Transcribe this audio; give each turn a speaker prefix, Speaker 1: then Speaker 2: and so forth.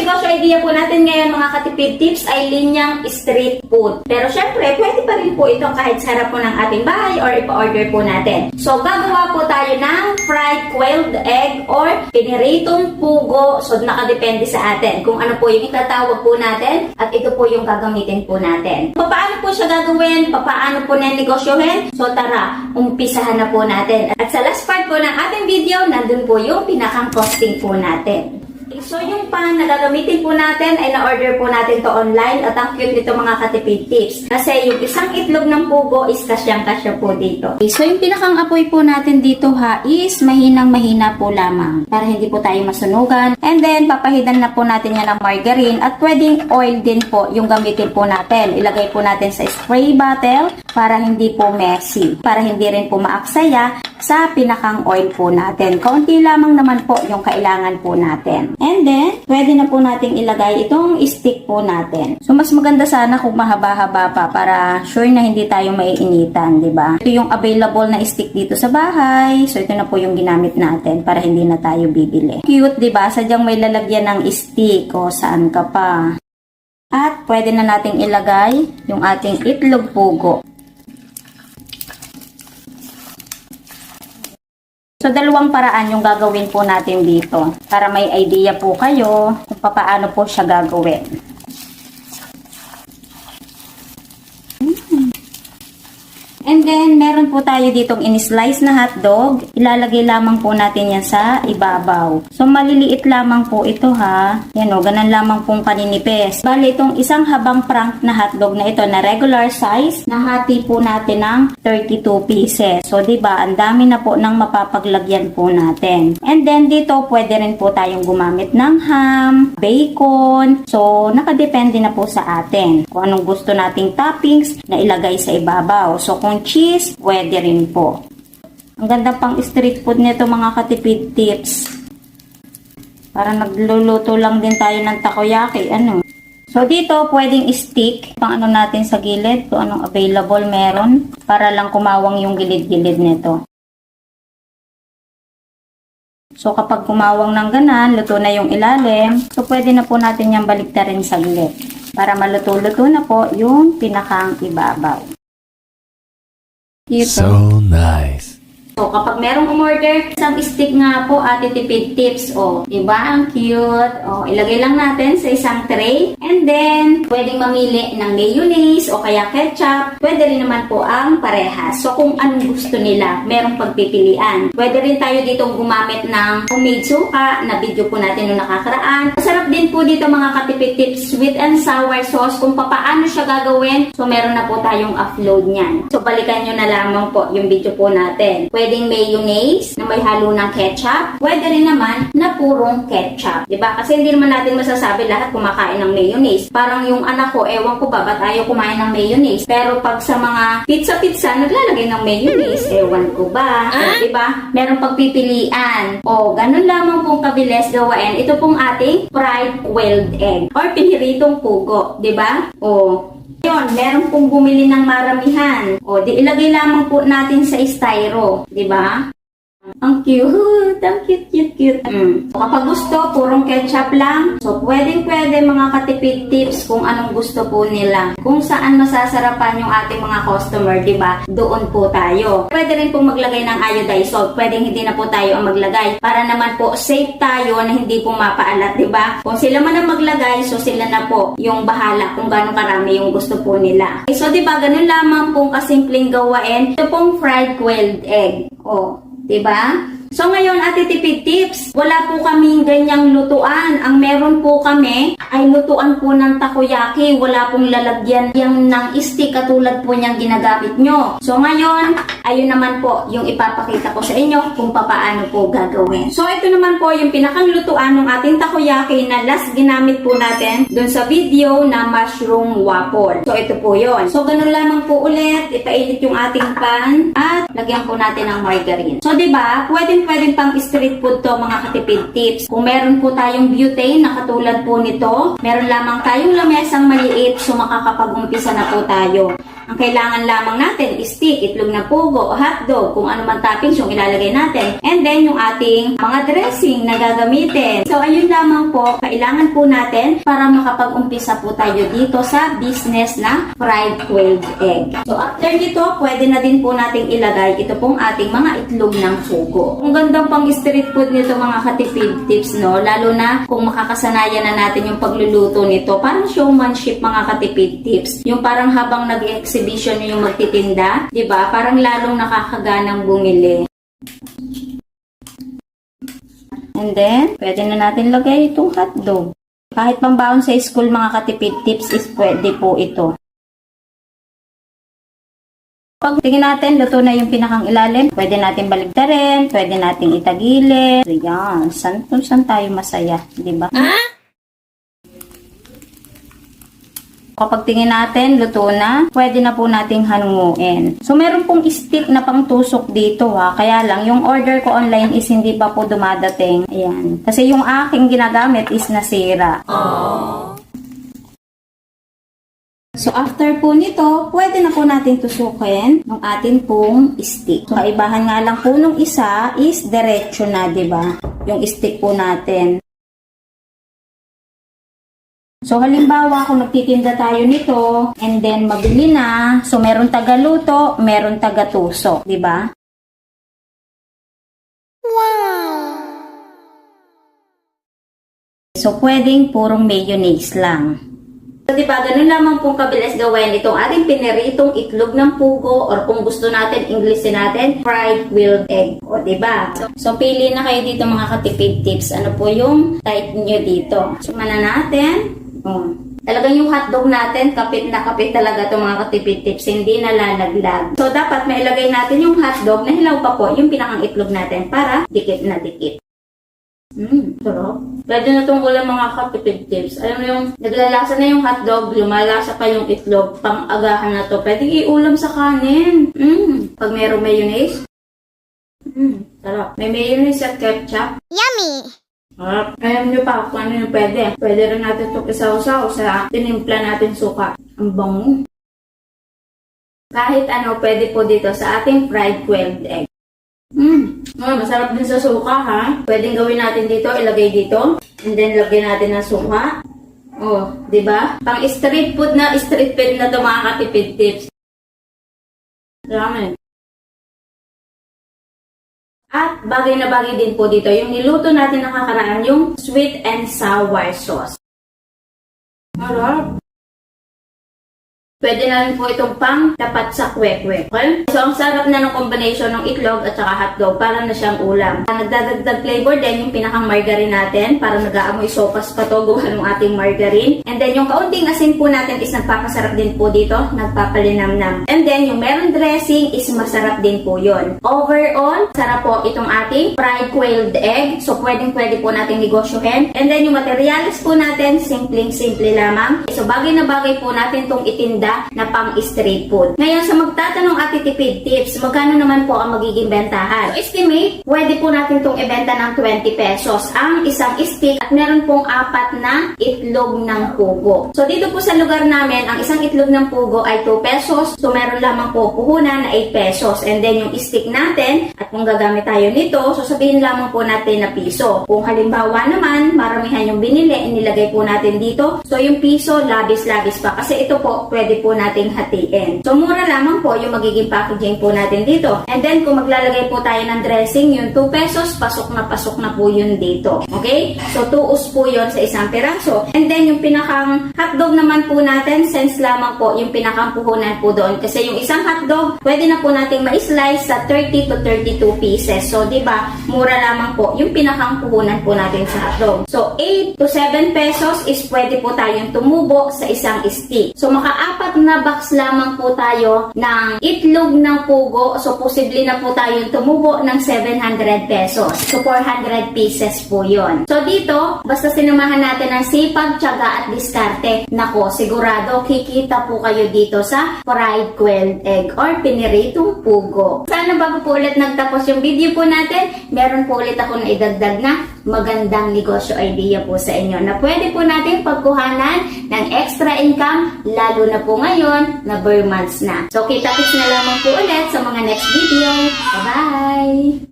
Speaker 1: negosyo idea po natin ngayon mga katipid tips ay linyang street food. Pero syempre, pwede pa rin po ito kahit sa harap po ng ating bahay or ipa-order po natin. So, gagawa po tayo ng fried quailed egg or piniritong pugo. So, nakadepende sa atin kung ano po yung itatawag po natin at ito po yung gagamitin po natin. Paano po siya gagawin? Paano po na negosyohin? So, tara, umpisahan na po natin. At sa last part po ng ating video, nandun po yung pinakang costing po natin. So, yung pan na gagamitin po natin ay na-order po natin to online at ang cute nito mga katipid tips. Kasi yung isang itlog ng pugo is kasyang-kasya po dito. So, yung pinakang apoy po natin dito ha is mahinang-mahina po lamang para hindi po tayo masunugan. And then, papahidan na po natin yan ng margarine at pwedeng oil din po yung gamitin po natin. Ilagay po natin sa spray bottle para hindi po messy. Para hindi rin po maaksaya sa pinakang oil po natin. Kaunti lamang naman po yung kailangan po natin. And then, pwede na po nating ilagay itong stick po natin. So, mas maganda sana kung mahaba-haba pa para sure na hindi tayo maiinitan, di ba? Ito yung available na stick dito sa bahay. So, ito na po yung ginamit natin para hindi na tayo bibili. Cute, di ba? Sadyang may lalagyan ng stick o saan ka pa. At pwede na nating ilagay yung ating itlog pugo. So, dalawang paraan yung gagawin po natin dito para may idea po kayo kung paano po siya gagawin. And then, meron po tayo ditong in-slice na hotdog. Ilalagay lamang po natin yan sa ibabaw. So, maliliit lamang po ito ha. Yan o, ganun lamang pong kaninipis. Bale, itong isang habang prank na hotdog na ito na regular size, nahati po natin ng 32 pieces. So, diba, ang dami na po ng mapapaglagyan po natin. And then, dito, pwede rin po tayong gumamit ng ham, bacon. So, nakadepende na po sa atin kung anong gusto nating toppings na ilagay sa ibabaw. So, kung cheese, pwede rin po. Ang ganda pang street food nito mga katipid tips. Para nagluluto lang din tayo ng takoyaki. Ano? So, dito, pwedeng stick. Pang ano natin sa gilid. Kung anong available meron. Para lang kumawang yung gilid-gilid nito. So, kapag kumawang ng ganan, luto na yung ilalim. So, pwede na po natin yung baliktarin sa gilid. Para maluto-luto na po yung pinakang ibabaw. Ito.
Speaker 2: So nice.
Speaker 1: So, kapag merong umorder, isang stick nga po, tipid tips. O, diba? Ang cute. O, ilagay lang natin sa isang tray. And then, pwedeng mamili ng mayonnaise o kaya ketchup. Pwede rin naman po ang parehas. So, kung anong gusto nila, merong pagpipilian. Pwede rin tayo ditong gumamit ng homemade suka na video po natin noong nakakaraan. Masarap din po dito mga katipid tips, sweet and sour sauce. Kung paano siya gagawin, so meron na po tayong upload niyan. So, balikan nyo na lamang po yung video po natin. Pwedeng mayonnaise na may halo ng ketchup. Pwede rin naman na purong ketchup. Diba? Kasi hindi naman natin masasabi lahat kumakain ng mayonnaise. Parang yung anak ko, ewan ko ba, ba't ayaw kumain ng mayonnaise? Pero pag sa mga pizza-pizza, naglalagay ng mayonnaise. Ewan ko ba? Diba? Meron pagpipilian. O, ganun lamang pong kabilis gawain. Ito pong ating fried quailed egg or piniritong pugo. Diba? O, yun, meron pong bumili ng maramihan. O, di ilagay lamang po natin sa styro. Diba? Ang cute! Ang cute. So, kapag gusto, purong ketchup lang. So, pwede mga katipid tips kung anong gusto po nila. Kung saan masasarapan yung ating mga customer, diba? Doon po tayo. Pwede rin po maglagay ng iodized salt. Pwede hindi na po tayo ang maglagay. Para naman po, safe tayo na hindi po mapaalat, diba? Kung sila man ang maglagay, so sila na po yung bahala kung gano'ng karami yung gusto po nila. Okay, so, diba? Ganun lamang pong kasimpleng gawain. Ito pong fried quailed egg. O, diba? So ngayon, tipid tips, wala po kaming ganyang lutuan. Ang meron po kami ay lutuan po ng takoyaki. Wala pong lalagyan yang ng stick katulad po niyang ginagamit nyo. So ngayon, ayun naman po yung ipapakita ko sa inyo kung paano po gagawin. So ito naman po yung pinakang lutuan ng ating takoyaki na last ginamit po natin dun sa video na mushroom waffle. So ito po yon. So ganun lamang po ulit, ipainit yung ating pan at lagyan po natin ng margarine. So diba, pwedeng pang street food to mga katipid tips. Kung meron po tayong butane na katulad po nito, meron lamang tayong lamesang maliit so makakapag-umpisa na po tayo. Ang kailangan lamang natin is stick, itlog na pugo, hotdog, kung ano man toppings yung ilalagay natin. And then yung ating mga dressing na gagamitin. So ayun lamang po, kailangan po natin para makapag-umpisa po tayo dito sa business na fried quail egg. So after nito, pwede na din po nating ilagay ito pong ating mga itlog ng pugo. Ang gandang pang street food nito mga katipid tips, no? Lalo na kung makakasanayan na natin yung pagluluto nito. Parang showmanship mga katipid tips. Yung parang habang nag-exhibition yung magtitinda, di ba? Parang lalong nakakaganang bumili. And then, pwede na natin lagay itong hotdog. Kahit pambaon sa school mga katipid tips is pwede po ito. Pag tingin natin, luto na yung pinakang ilalim, pwede natin baligtarin, pwede natin itagilid. So, yan. Saan tayo masaya, di ba? Kapag tingin natin, luto na, pwede na po nating hanunguin. So, meron pong stick na pangtusok dito ha. Kaya lang, yung order ko online is hindi pa po dumadating. Ayan. Kasi yung aking ginagamit is nasira. Aww. So, after po nito, pwede na po natin tusukin ng atin pong stick. So, kaibahan nga lang po nung isa is diretso na, di ba? Yung stick po natin. So, halimbawa, kung nagtitinda tayo nito, and then mabili na, so meron tagaluto, meron tagatusok, di ba? Wow! So, pwedeng purong mayonnaise lang. So, diba, ganun lamang pong kabilis gawin itong ating piniritong itlog ng pugo or kung gusto natin, Englishin natin, fried quail egg. O, diba? So, pili na kayo dito mga katipid tips. Ano po yung type nyo dito? So, mana natin. Talagang yung hotdog natin, kapit na kapit talaga itong mga katipid tips. Hindi nalalaglag. So, dapat mailagay natin yung hotdog na hilaw pa po yung pinakang itlog natin para dikit na dikit. Sarap. Pwede na itong ulam mga katipid tips. Alam mo yung naglalasa na yung hotdog, lumalasa pa yung itlog, pang-agahan na to. Pwede iulam sa kanin. Pag mayroong mayonnaise. Sarap. May mayonnaise at ketchup.
Speaker 2: Yummy!
Speaker 1: Sarap. Alam nyo pa kung ano yung pwede. Pwede rin natin itong isaw-saw sa tinimpla natin suka. Ang bango. Kahit ano, pwede po dito sa ating fried quail egg. Masarap din sa suka ha. Pwedeng gawin natin dito, ilagay dito. And then lagyan natin ng suka. Oh, di ba? Pang street food na to mga katipid tips. Dami. At bagay na bagay din po dito yung niluto natin nakakaraan yung sweet and sour sauce. Harap. Pwede na rin po itong pang tapat sa kwek-kwek. Okay? So, ang sarap na ng combination ng itlog at saka hotdog para na siyang ulam. Nagdadagdag flavor din yung pinakang margarine natin para nag-aamoy sopas pa to gawa ng ating margarine. And then, yung kaunting asin po natin is nagpapasarap din po dito, nagpapalinamnam. And then, yung meron dressing is masarap din po yun. Overall, sarap po itong ating fried quailed egg. So, pwedeng-pwede po natin negosyohin. And then, yung materials po natin, simpleng-simple lamang. So, bagay na bagay po natin itong itinda na pang street food. Ngayon, sa magtatanong atitipid tips, magkano naman po ang magiging bentahan? So, estimate, pwede po natin itong ibenta ng 20 pesos ang isang stick at meron pong 4 na itlog ng pugo. So, dito po sa lugar namin, ang isang itlog ng pugo ay 2 pesos. So, meron lamang po puhunan na 8 pesos. And then, yung stick natin, at kung gagamit tayo nito, so sabihin lamang po natin na piso. Kung halimbawa naman, maramihan yung binili, inilagay po natin dito. So, yung piso, labis-labis pa. Kasi ito po, pwede po nating hatiin. So, mura lamang po yung magiging packaging po natin dito. And then, kung maglalagay po tayo ng dressing, yung 2 pesos, pasok na po yun dito. Okay? So, 2 us po yun sa isang piraso. And then, yung pinakang hotdog naman po natin, cents lamang po yung pinakang puhunan po doon. Kasi yung isang hotdog, pwede na po nating ma-slice sa 30 to 32 pieces. So, di ba, mura lamang po yung pinakang puhunan po natin sa hotdog. So, 8 to 7 pesos is pwede po tayong tumubo sa isang stick. So, maka-apat na box lamang po tayo ng itlog ng pugo. So, posible na po tayong tumubo ng 700 pesos. So, 400 pieces po yon. So, dito, basta sinamahan natin ng sipag, tiyaga at diskarte. Nako, sigurado kikita po kayo dito sa fried quail egg or piniritong pugo. Sana bago po ulit nagtapos yung video po natin, meron po ulit ako na idagdag na magandang negosyo idea po sa inyo na pwede po natin pagkuhanan ng extra income, lalo na po po ngayon na bare months na. So, kita-kits na lamang po ulit sa mga next video. Bye-bye!